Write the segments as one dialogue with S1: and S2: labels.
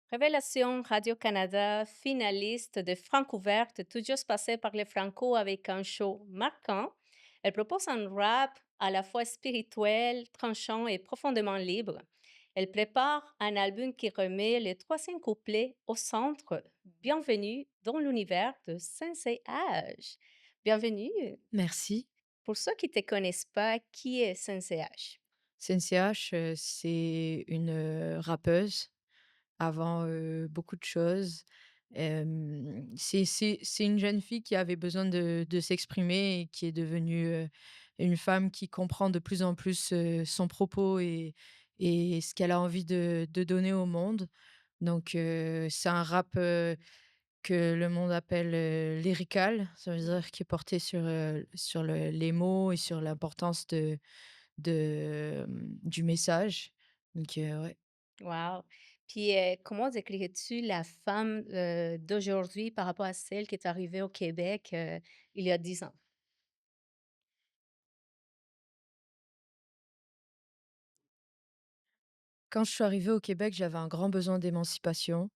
S1: Révélation Radio-Canada, finaliste de Francouverte, tout juste passée par les Franco avec un show marquant. Elle propose un rap à la fois spirituel, tranchant et profondément libre. Elle prépare un album qui remet les 300 couplets au centre. Bienvenue dans l'univers de Sensei H. Bienvenue.
S2: Merci.
S1: Pour ceux qui ne te connaissent pas, qui est Sensei H?
S2: CNCH, c'est une, rappeuse avant, beaucoup de choses. C'est une jeune fille qui avait besoin de s'exprimer et qui est devenue, une femme qui comprend de plus en plus, son propos et ce qu'elle a envie de donner au monde. Donc c'est un rap, que le monde appelle, lyrical. Ça veut dire qui est porté sur les mots et sur l'importance du message. Donc ouais.
S1: Wow. Puis, comment décrirais-tu la femme, d'aujourd'hui par rapport à celle qui est arrivée au Québec, il y a 10 ans?
S2: Quand je suis arrivée au Québec, j'avais un grand besoin d'émancipation,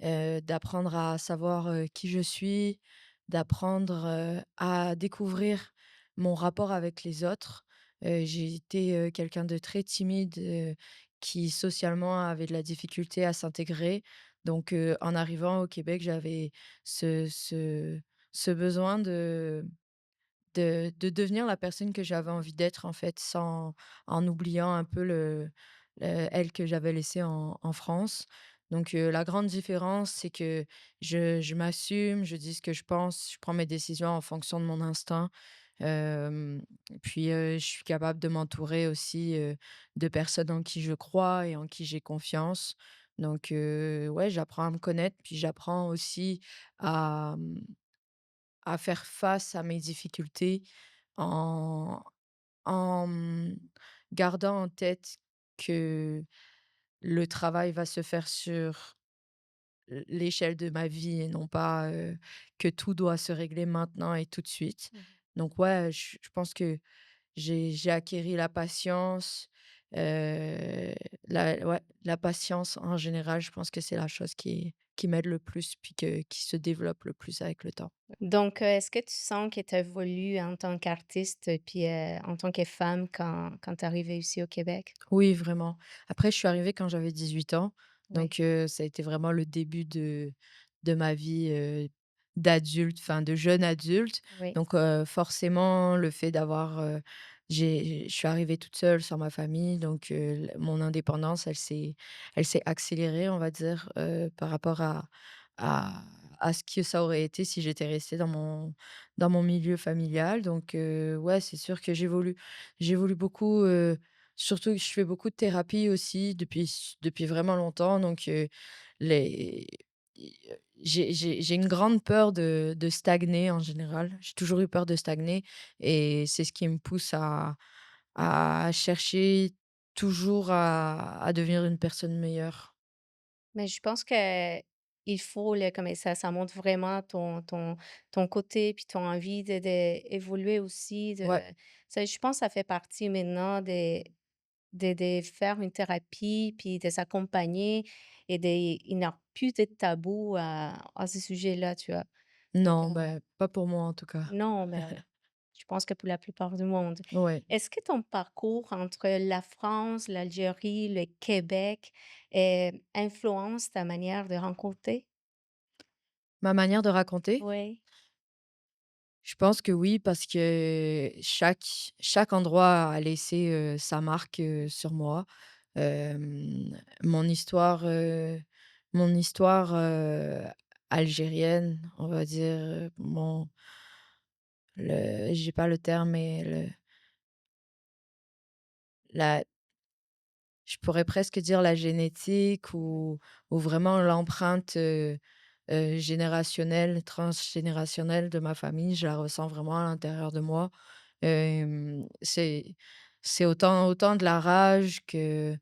S1: Mmh.
S2: d'apprendre à savoir, qui je suis, d'apprendre, à découvrir mon rapport avec les autres. J'ai été, quelqu'un de très timide, qui socialement avait de la difficulté à s'intégrer. Donc en arrivant au Québec, j'avais ce besoin de devenir la personne que j'avais envie d'être, en fait, sans en oubliant un peu elle que j'avais laissée en France. Donc la grande différence, c'est que je m'assume, je dis ce que je pense, je prends mes décisions en fonction de mon instinct. Hem, Puis, je suis capable de m'entourer aussi, de personnes en qui je crois et en qui j'ai confiance. Donc ouais, j'apprends à me connaître, puis j'apprends aussi à, à faire face à mes difficultés en en gardant en tête que le travail va se faire sur l'échelle de ma vie et non pas, que tout doit se régler maintenant et tout de suite.
S1: Mmh.
S2: Donc ouais, je pense que j'ai acquéri la patience, la patience en général, je pense que c'est la chose qui m'aide le plus puis qui se développe le plus avec le temps.
S1: Donc, est-ce que tu sens que tu as évolué en tant qu'artiste, puis, en tant que femme quand tu es arrivée ici au Québec?
S2: Oui, vraiment. Après, je suis arrivée quand j'avais 18 ans,
S1: Oui,
S2: donc ça a été vraiment le début de ma vie, d'adulte, enfin de jeune adulte.
S1: oui.
S2: Donc forcément, le fait d'avoir, je suis arrivée toute seule sans ma famille, donc l mon indépendance, elle s'est accélérée, on va dire, par rapport à à ce que ça aurait été si j'étais restée dans mon milieu familial. Donc ouais, c'est sûr que j'évolue beaucoup, surtout que je fais beaucoup de thérapie aussi depuis vraiment longtemps, donc les j'ai une grande peur de stagner en général. J'ai toujours eu peur de stagner et c'est ce qui me pousse à chercher toujours à devenir une personne meilleure.
S1: Mais je pense que il faut le comme ça montre vraiment ton côté puis ton envie de évoluer aussi de
S2: Ouais,
S1: ça je pense que ça fait partie maintenant de faire une thérapie, puis de s'accompagner et de il n'y a plus de tabou à ce sujet-là, tu vois? Donc,
S2: non, bah, pas pour moi en tout cas.
S1: non, mais je pense que pour la plupart du monde.
S2: Ouais.
S1: Est-ce que ton parcours entre la France, l'Algérie, le Québec, influence ta manière de rencontrer?
S2: Ma manière de raconter?
S1: Oui.
S2: Je pense que oui, parce que chaque endroit a laissé, sa marque, sur moi. Mon histoire algérienne, on va dire, j'ai pas le terme, mais la je pourrais presque dire la génétique ou vraiment l'empreinte, générationnelle, transgénérationnelle de ma famille, je la ressens vraiment à l'intérieur de moi. C'est autant de la rage que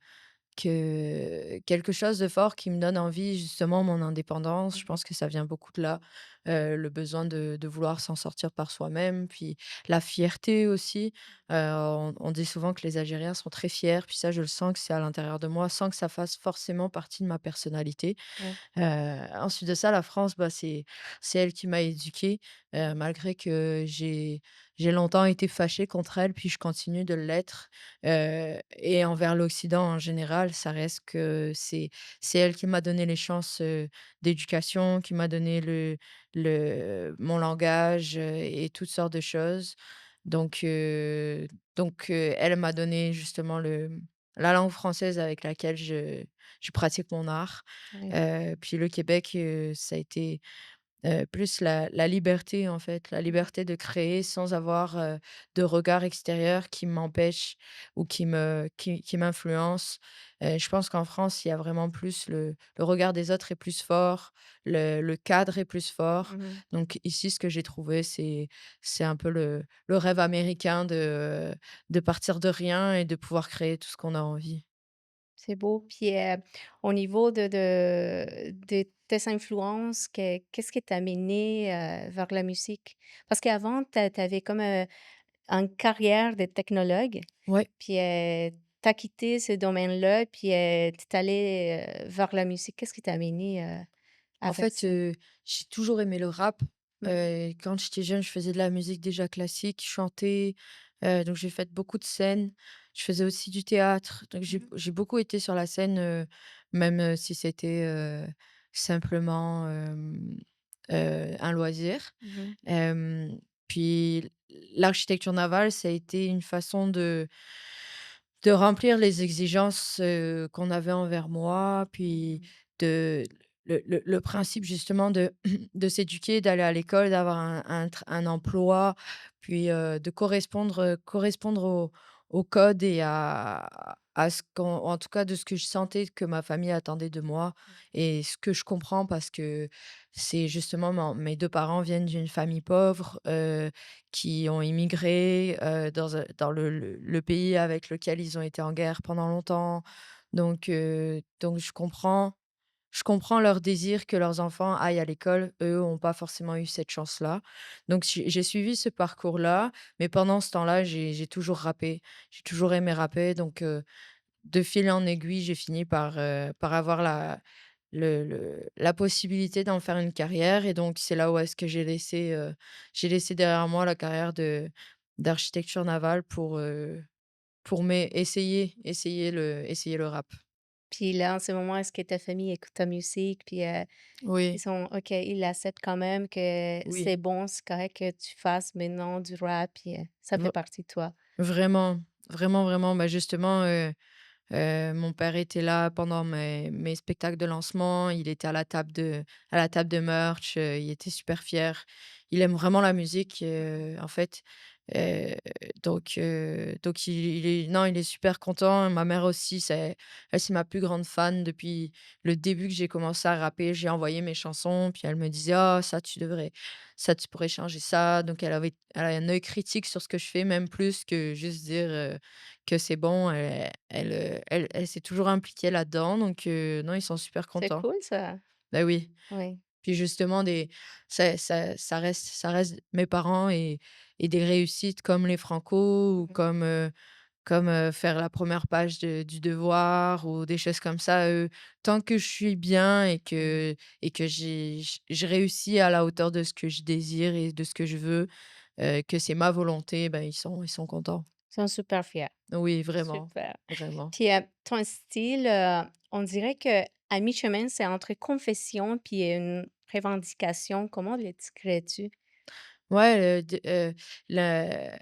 S2: quelque chose de fort qui me donne envie, justement, mon indépendance. Je
S1: Mmh.
S2: pense que ça vient beaucoup de là. le besoin de vouloir s'en sortir par soi-même, puis la fierté aussi. On dit souvent que les Algériens sont très fiers, puis ça, je le sens que c'est à l'intérieur de moi, sans que ça fasse forcément partie de ma personnalité.
S1: Ouais.
S2: Ensuite de ça, la France, bah, c'est elle qui m'a éduquée, malgré que j'ai longtemps été fâchée contre elle, puis je continue de l'être, et envers l'Occident en général, ça reste que c'est elle qui m'a donné les chances, d'éducation, qui m'a donné mon langage, et toutes sortes de choses. Donc heu elle m'a donné justement la langue française avec laquelle je pratique mon art.
S1: Ouais.
S2: Puis le Québec, ça a été, plus la liberté, en fait, la
S1: Mmh.
S2: liberté de créer sans avoir, de regard extérieur qui m'empêche ou qui m'influence. Je pense qu'en France, il y a vraiment plus le regard des autres est plus fort, le cadre est plus fort.
S1: Mmh.
S2: Donc ici, ce que j'ai trouvé, c'est un peu le rêve américain de partir de rien et de pouvoir créer tout ce qu'on a envie.
S1: C'est beau. Puis, au niveau de tes influences, qu'est-ce qui t'a mené, vers la musique? Parce qu'avant, tu avais comme, une carrière de technologue,
S2: Ouais.
S1: puis, tu as quitté ce domaine-là, puis, tu es allé, vers la musique. Qu'est-ce qui t'a mené,
S2: En
S1: avec
S2: fait,
S1: ça?
S2: j'ai toujours aimé le rap.
S1: Mmh.
S2: Quand j'étais jeune, je faisais de la musique déjà classique, je chantais, donc j'ai fait beaucoup de scènes. Je faisais aussi du théâtre, donc
S1: Mmh.
S2: j'ai beaucoup été sur la scène, même, si c'était, simplement, un loisir.
S1: Mmh.
S2: Hem, Puis l'architecture navale, ça a été une façon de remplir les exigences, qu'on avait envers moi, puis
S1: Mmh.
S2: de le principe justement de de s'éduquer, d'aller à l'école, d'avoir un emploi, puis, de correspondre au code et à ce en tout cas de ce que je sentais que ma famille attendait de moi et ce que je comprends parce que c'est justement mes 2 parents viennent d'une famille pauvre, qui ont immigré, dans le pays avec lequel ils ont été en guerre pendant longtemps. Donc je comprends leur désir que leurs enfants aillent à l'école. Eux ont pas forcément eu cette chance-là. Donc j'ai suivi ce parcours-là, mais pendant ce temps-là, j'ai toujours rappé. J'ai toujours aimé rapper, donc de fil en aiguille, j'ai fini par avoir la possibilité d'en faire une carrière et donc c'est là où est-ce que j'ai laissé derrière moi la carrière d'architecture navale pour essayer le rap.
S1: Puis là, en ce moment, est-ce que ta famille écoute ta musique? Puis, ils
S2: Oui,
S1: sont OK, ils acceptent quand même que
S2: oui,
S1: c'est bon, c'est correct que tu fasses maintenant du rap, puis, ça fait
S2: v
S1: partie de toi.
S2: vraiment, vraiment, vraiment. Bah, justement, mon père était là pendant mes spectacles de lancement, il était à la table de merch, il était super fier. Il aime vraiment la musique, en fait, heu, donc il est non, il est super content. Ma mère aussi, c'est ma plus grande fan depuis le début que j'ai commencé à rapper. J'ai envoyé mes chansons, puis elle me disait: «Ah ça tu pourrais changer ça». Donc elle a un œil critique sur ce que je fais, même plus que juste dire, que c'est bon, elle s'est toujours impliquée là-dedans, donc non, ils sont super
S1: C'est
S2: contents.
S1: cool ça.
S2: Bah, oui,
S1: Oui.
S2: puis justement ça reste mes parents et des réussites comme les Franco ou
S1: Mmh.
S2: comme faire la première page du Devoir ou des choses comme ça, tant que je suis bien
S1: Mmh.
S2: et que je réussis à la hauteur de ce que je désire et de ce que je veux, que c'est ma volonté, ben, ils sont contents.
S1: Ils sont super fiers.
S2: Oui, vraiment,
S1: Super.
S2: vraiment.
S1: Puis, ton style, on dirait que à mi-chemin, c'est entre confession puis une revendication. Comment le décrirais-tu?
S2: Ouais, la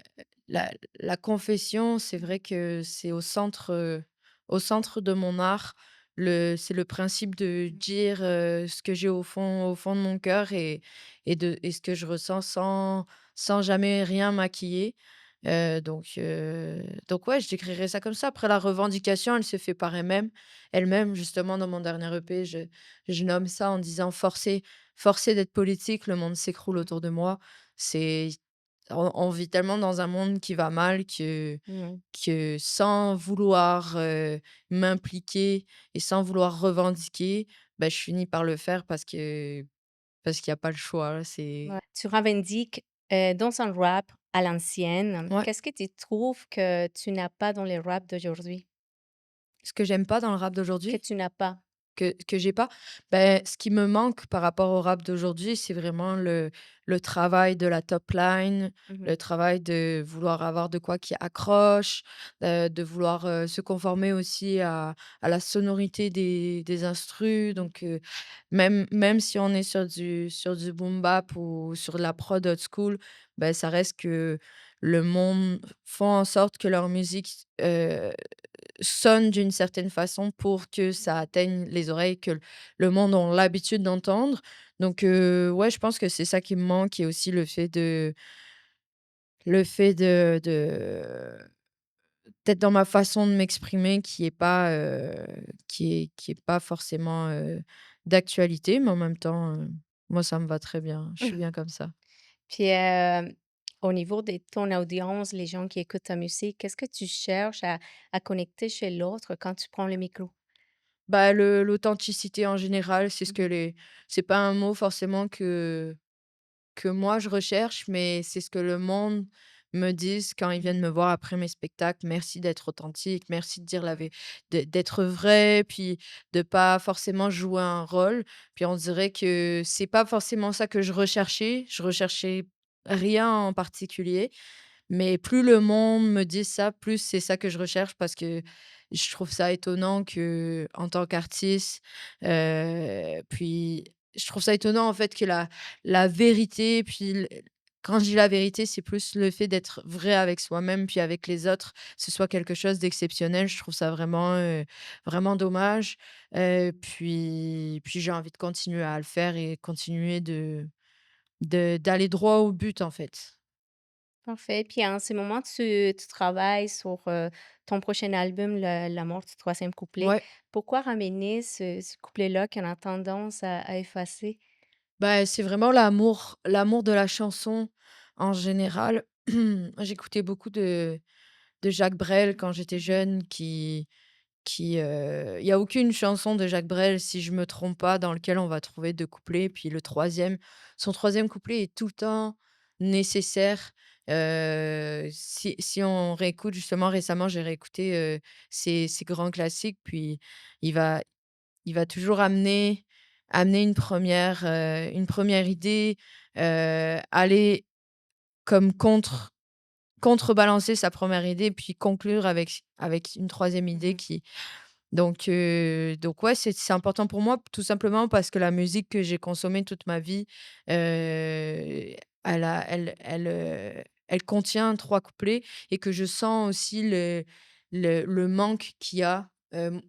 S2: la confession, c'est vrai que c'est au centre de mon art. C'est le principe de dire, ce que j'ai au fond de mon cœur et ce que je ressens sans jamais rien maquiller. Donc ouais, je décrirais ça comme ça. Après la revendication, elle se fait par elle-même. Justement, dans mon dernier EP, je nomme ça en disant: «Forcé d'être politique, le monde s'écroule
S1: Mmh.
S2: autour de moi». C'est on vit tellement dans un monde qui va mal
S1: Mmh.
S2: que sans vouloir, m'impliquer et sans vouloir revendiquer, bah, je finis par le faire parce que parce qu'il y a pas le choix, c'est
S1: Ouais. Tu revendiques, dans un rap à l'ancienne,
S2: ouais.
S1: qu'est-ce que tu trouves que tu n'as pas dans les rap d'aujourd'hui?
S2: Ce que j'aime pas dans le rap
S1: Que
S2: d'aujourd'hui,
S1: tu n'as pas?
S2: que j'ai pas, ben ce qui me manque par rapport au rap d'aujourd'hui, c'est vraiment le travail de la top line,
S1: Mmh.
S2: le travail de vouloir avoir de quoi qui accroche, de vouloir, se conformer aussi à la sonorité des instrus. Donc même si on est sur du boom bap ou sur de la prod old school, ben ça reste que le monde font en sorte que leur musique, sonne d'une certaine façon pour que ça atteigne les oreilles que le monde ont l'habitude d'entendre. Donc ouais, je pense que c'est ça qui me manque et aussi le fait de peut-être dans ma façon de m'exprimer qui est pas forcément, d'actualité, mais en même temps, moi ça me va très bien. Je suis bien comme ça.
S1: Puis, au niveau de ton audience, les gens qui écoutent ta musique, qu'est-ce que tu cherches à connecter chez l'autre quand tu prends le micro?
S2: Bah, l'authenticité en général, c'est ce que
S1: Mmh.
S2: les c'est pas un mot forcément que moi je recherche, mais c'est ce que le monde me dise quand ils viennent me voir après mes spectacles. Merci d'être authentique, merci de dire la vé d'être vrai, puis de pas forcément jouer un rôle. Puis on dirait que c'est pas forcément ça que je recherchais. Je recherchais rien en particulier, mais plus le monde me dit ça, plus c'est ça que je recherche parce que je trouve ça étonnant que en tant qu'artiste, puis je trouve ça étonnant en fait que la vérité, puis quand je dis la vérité, c'est plus le fait d'être vrai avec soi-même, puis avec les autres, ce soit quelque chose d'exceptionnel. Je trouve ça vraiment dommage, puis j'ai envie de continuer à le faire et continuer d'aller droit au but, en fait.
S1: Parfait. Puis en ce moment, tu travailles sur, ton prochain album, le La mort du troisième couplet.
S2: Ouais.
S1: Pourquoi ramener ce couplet-là qu'on a tendance à effacer?
S2: Bah, c'est vraiment l'amour de la chanson en général. J'écoutais beaucoup de Jacques Brel quand j'étais jeune il y a aucune chanson de Jacques Brel, si je me trompe pas, dans lequel on va trouver 2 couplets. Puis son troisième couplet est tout le temps nécessaire. Si on réécoute justement récemment, j'ai réécouté, ses grands classiques, puis il va il va toujours amener une première idée, aller comme contrebalancer sa première idée, puis conclure avec une troisième idée
S1: Mmh.
S2: qui donc ouais, c'est important pour moi, tout simplement parce que la musique que j'ai consommée toute ma vie, elle contient 3 couplets et que je sens aussi le manque qu'il y a.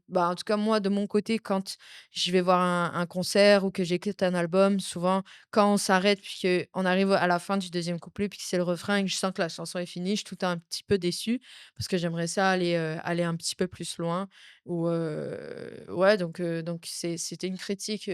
S2: Bah, en tout cas, moi, de mon côté, quand je vais voir un concert ou que j'écoute un album, souvent, quand on s'arrête puis qu'on arrive à la fin du deuxième couplet, puis que c'est le refrain et que je sens que la chanson est finie, je suis tout le temps un petit peu déçue parce que j'aimerais ça aller un petit peu plus loin ou ouais, donc c'était une critique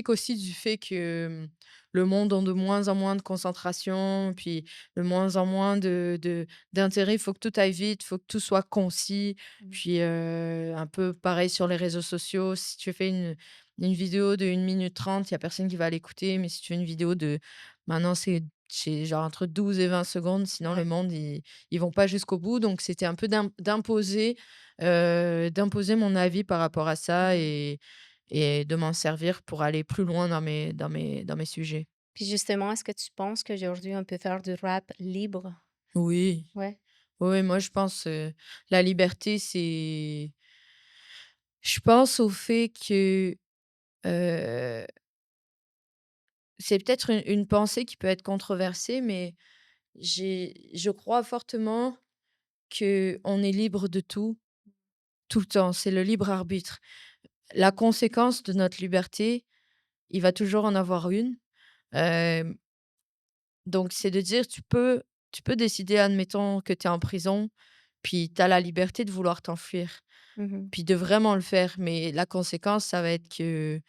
S2: aussi du fait que, le monde ont de moins en moins de concentration, puis de moins en moins d'intérêt. Il faut que tout aille vite, il faut que tout soit concis.
S1: Mmh.
S2: Puis, un peu pareil sur les réseaux sociaux, si tu fais une vidéo de 1 minute 30, il y a personne qui va l'écouter, mais si tu fais une vidéo de maintenant c'est genre entre 12 et 20 secondes, sinon le
S1: Ouais.
S2: monde ils vont pas jusqu'au bout. Donc c'était un peu d'imposer mon avis par rapport à ça
S1: Mmh.
S2: et de m'en servir pour aller plus loin dans mes sujets.
S1: Puis justement, est-ce que tu penses qu'aujourd'hui on peut faire du rap libre?
S2: Oui,
S1: Ouais.
S2: oui, moi je pense, la liberté, je pense au fait que, heu, c'est peut-être une pensée qui peut être controversée, mais je crois fortement qu'on est libre de tout, tout le temps. C'est le libre arbitre. La conséquence de notre liberté, il va toujours en avoir une. Hem, donc c'est de dire tu peux décider, admettons que tu es en prison, puis tu as la liberté de vouloir t'enfuir,
S1: Mmh.
S2: puis de vraiment le faire. Mais la conséquence, ça va être que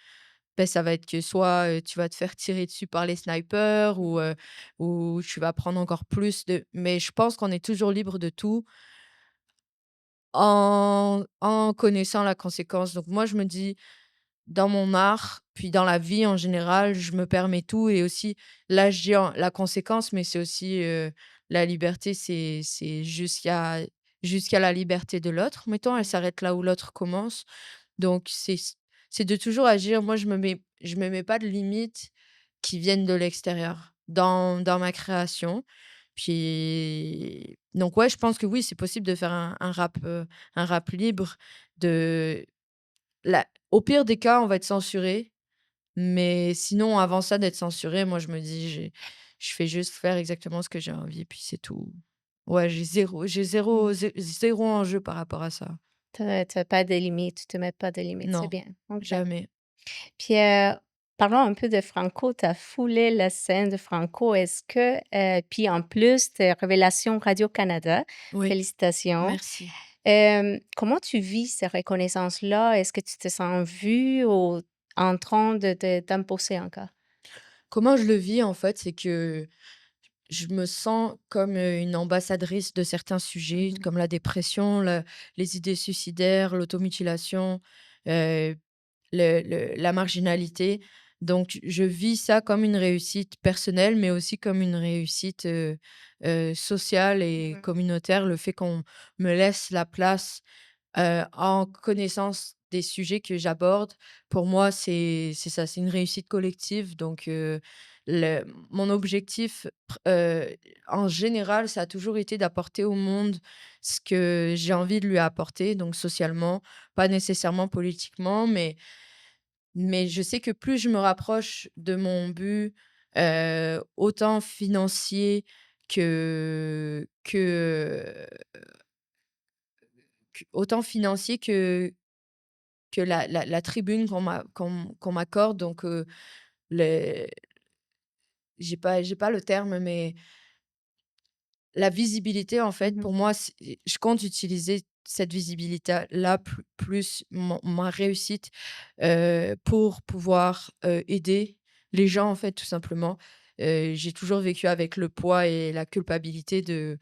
S2: soit, tu vas te faire tirer dessus par les snipers
S1: Mmh.
S2: ou tu vas prendre encore plus de mais je pense qu'on est toujours libre de tout en connaissant la conséquence. Donc moi, je me dis dans mon art, puis dans la vie en général, je me permets tout et aussi là, je dis en la conséquence, mais c'est aussi, la liberté, c'est jusqu'à la liberté de l'autre. Mettons, elle
S1: Mmh.
S2: s'arrête là où l'autre commence. Donc c'est de toujours agir. Moi, je me mets pas de limites qui viennent de l'extérieur dans ma création. Puis donc ouais, je pense que oui, c'est possible de faire un rap libre de la au pire des cas, on va être censuré, mais sinon avant ça d'être censuré, moi je me dis: Je fais juste faire exactement ce que j'ai envie, puis c'est tout». Ouais, j'ai
S1: Mmh.
S2: zéro enjeu par rapport à ça.
S1: Tu as pas de limites, tu te mets pas de limites, c'est
S2: Non,
S1: bien, OK.
S2: jamais.
S1: Puis, parlons un peu de Franco. Tu as foulé la scène de Franco. Est-ce que, puis en plus, tes révélations Radio-Canada,
S2: Oui,
S1: félicitations.
S2: merci.
S1: Comment tu vis ces reconnaissances-là? Est-ce que tu te sens vue ou en train de t'imposer encore?
S2: Comment je le vis en fait, c'est que je me sens comme, une ambassadrice de certains sujets,
S1: Mmh.
S2: comme la dépression, les idées suicidaires, l'automutilation, heu, la marginalité. Donc je vis ça comme une réussite personnelle, mais aussi comme une réussite, sociale et
S1: Mmh.
S2: communautaire. Le fait qu'on me laisse la place, en connaissance des sujets que j'aborde, pour moi, c'est ça, c'est une réussite collective. Donc le mon objectif en général, ça a toujours été d'apporter au monde ce que j'ai envie de lui apporter, donc socialement, pas nécessairement politiquement, mais je sais que plus je me rapproche de mon but, autant financier que autant financier que la tribune qu'on m'accorde. Donc le j'ai pas le terme, mais la visibilité, en fait,
S1: Mmh.
S2: pour moi, je compte utiliser cette visibilité-là plus ma réussite, pour pouvoir, aider les gens, en fait, tout simplement. J'ai toujours vécu avec le poids et la culpabilité de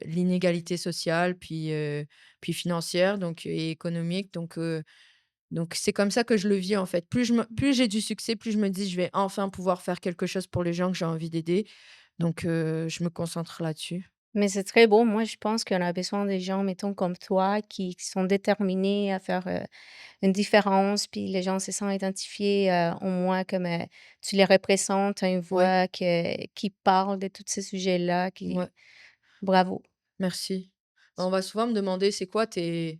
S2: l'inégalité sociale, puis financière, donc et économique. Donc c'est comme ça que je le vis, en fait. Plus j'ai du succès, plus je me dis: «Je vais enfin pouvoir faire quelque chose pour les gens que j'ai envie d'aider». Donc je me concentre là-dessus.
S1: Mais c'est très beau. Moi, je pense qu'on a besoin des gens, mettons, comme toi, qui sont déterminés à faire, une différence, puis les gens se sentent identifiés, au moins comme, tu les représentes, tu as une
S2: Ouais,
S1: voix qui parle de tous ces sujets-là, qui
S2: ouais,
S1: bravo.
S2: merci. On va souvent me demander: C'est quoi tes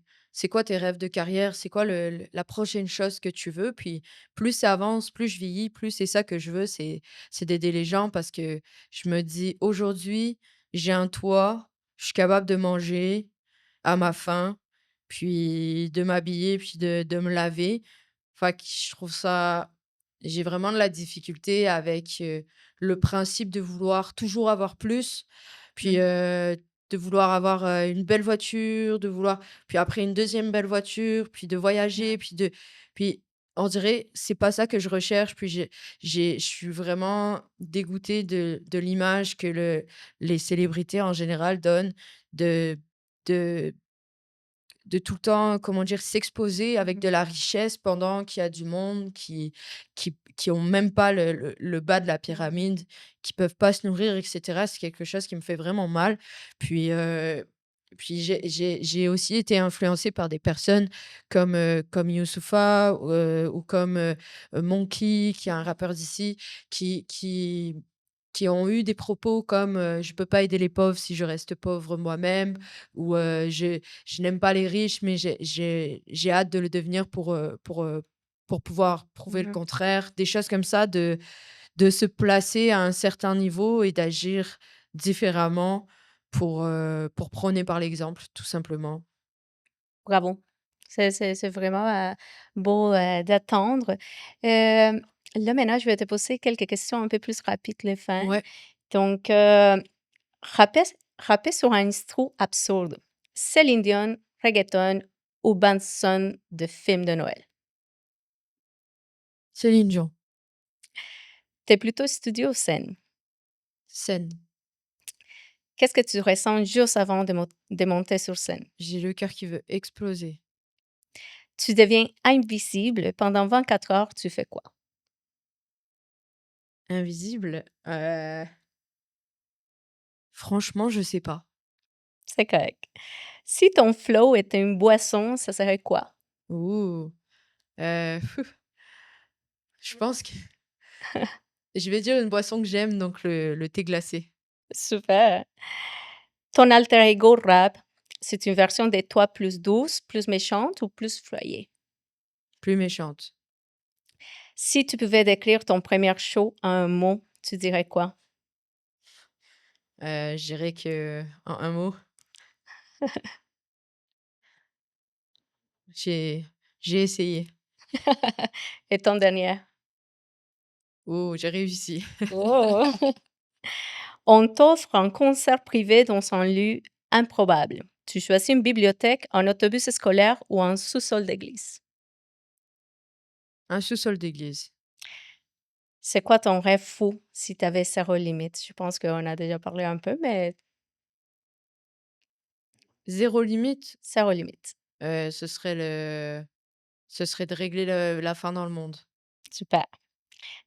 S2: rêves de carrière? C'est quoi le la prochaine chose que tu veux?» Puis plus ça avance, plus je vieillis, plus c'est ça que je veux, c'est d'aider les gens parce que je me dis: «Aujourd'hui, j'ai un toit, je suis capable de manger à ma faim, puis de m'habiller, puis de me laver». Enfin que je trouve ça j'ai vraiment de la difficulté avec, le principe de vouloir toujours avoir plus, puis,
S1: Mmh.
S2: de vouloir avoir, une belle voiture, de vouloir puis après une deuxième belle voiture, puis de voyager, puis on dirait c'est pas ça que je recherche, puis je suis vraiment dégoûtée de l'image que les célébrités en général donnent de de de tout le temps, comment dire, s'exposer avec
S1: Mmh.
S2: de la richesse pendant qu'il y a du monde qui ont même pas le bas de la
S1: Mmh.
S2: pyramide, qui peuvent pas se nourrir et cetera. C'est quelque chose qui me fait vraiment mal. Puis, j'ai aussi été influencée par des personnes comme Youssoupha, ou comme, Monkey, qui est un
S1: Mmh.
S2: rappeur d'ici, qui qui qui ont eu des propos comme, «Je peux pas aider les pauvres si je reste pauvre moi-même» ou, «Je n'aime pas les riches, mais j'ai hâte de le devenir pour pouvoir prouver le
S1: Mmh.
S2: contraire». Des choses comme ça, de se placer à un certain niveau et d'agir différemment pour prôner par l'exemple, tout simplement.
S1: Bravo. C'est vraiment, beau, d'attendre. Hem, Là, maintenant, je vais te poser quelques questions un peu plus rapides, le fun.
S2: Ouais.
S1: Donc, rapper rapper sur un instru absurde. Céline Dion, reggaeton ou bande son de film de Noël?
S2: Céline Dion,
S1: T'es plutôt studio ou scène?
S2: scène.
S1: Qu'est-ce que tu ressens juste avant de monter sur scène?
S2: J'ai le cœur qui veut exploser.
S1: Tu deviens invisible pendant 24 heures, tu fais quoi?
S2: Invisible? Franchement, je sais pas.
S1: C'est correct. Si ton flow était une boisson, ça serait quoi?
S2: Ouh, heu, je pense que je vais dire une boisson que j'aime, donc le thé glacé.
S1: Super. Ton alter ego rap, c'est une version de toi plus douce, plus méchante ou plus flyée?
S2: Plus méchante.
S1: Si tu pouvais décrire ton premier show en un mot, tu dirais quoi?
S2: Je dirais que en un mot, j'ai j'ai essayé.
S1: Et ton dernier?
S2: Oh, j'ai réussi.
S1: Oh! On t'offre un concert privé dans un lieu improbable. Tu choisis une bibliothèque, un autobus scolaire ou un sous-sol d'église.
S2: Un sous-sol d'église.
S1: C'est quoi ton rêve fou si tu avais 0 limite? Je pense qu'on a déjà parlé un peu, mais
S2: Zéro limite,
S1: 0 limite.
S2: ce serait de régler le la faim dans le monde.
S1: Super.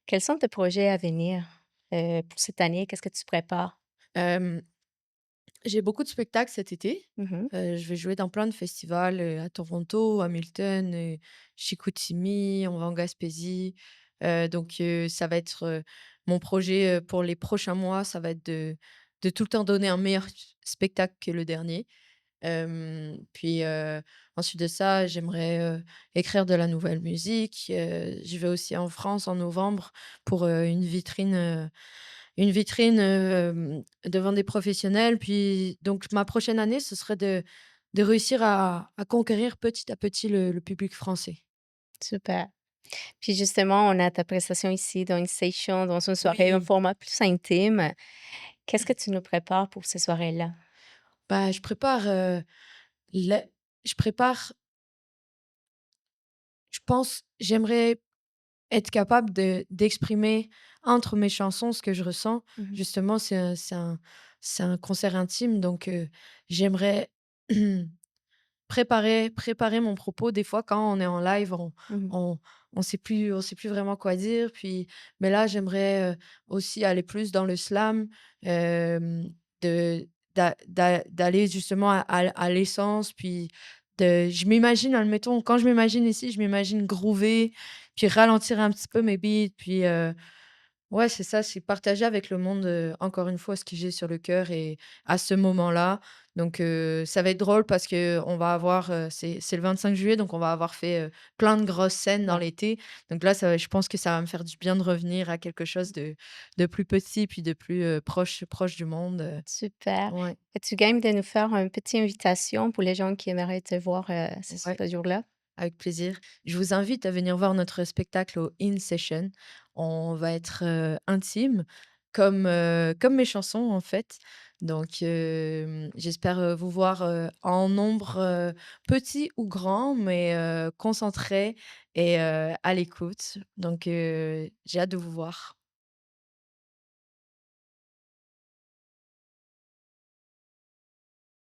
S1: Quels sont tes projets à venir, pour cette année? Qu'est-ce que tu prépares?
S2: Hem, j'ai beaucoup de spectacles cet été.
S1: Mmh.
S2: Je vais jouer dans plein de festivals, à Toronto, Hamilton, Chicoutimi, on va en Gaspésie. Ça va être, mon projet, pour les prochains mois, ça va être de tout le temps donner un meilleur spectacle que le dernier. Ensuite de ça, j'aimerais, écrire de la nouvelle musique. Je vais aussi en France en novembre pour, une vitrine, devant des professionnels. Puis donc ma prochaine année, ce serait de réussir à conquérir petit à petit le public français.
S1: Super. Puis justement, on a ta prestation ici dans une session, dans une soirée, un
S2: Oui,
S1: format plus intime. Qu'est-ce que tu nous prépares pour ces soirées-là?
S2: bah, la je prépare je pense j'aimerais être capable d'exprimer entre mes chansons ce que je ressens.
S1: Mmh mh.
S2: Justement, c'est un concert intime, donc j'aimerais préparer mon propos. Des fois, quand on est en live,
S1: Mmh.
S2: on on sait plus vraiment quoi dire. Mais là, j'aimerais, aussi aller plus dans le slam, hem, de d'aller justement à l'essence. Je m'imagine, admettons, quand je m'imagine ici, je m'imagine groover, puis ralentir un petit peu mes beats, ouais, c'est ça, c'est partager avec le monde, encore une fois, ce que j'ai sur le cœur et à ce moment-là. Ça va être drôle parce qu'on va avoir, c'est le 25 juillet, donc on va avoir fait, plein de grosses scènes dans
S1: Ouais,
S2: l'été. Donc là, je pense que ça va me faire du bien de revenir à quelque chose de plus petit, puis de plus, proche du monde,
S1: super.
S2: ouais,
S1: Es-tu game de nous faire une petite invitation pour les gens qui aimeraient te voir,
S2: ouais.
S1: ce jour-là?
S2: Avec plaisir. Je vous invite à venir voir notre spectacle au In Session. On va être, intime comme mes chansons, en fait. J'espère, vous voir, en nombre, petit ou grand, mais concentré et à l'écoute. J'ai hâte de vous voir.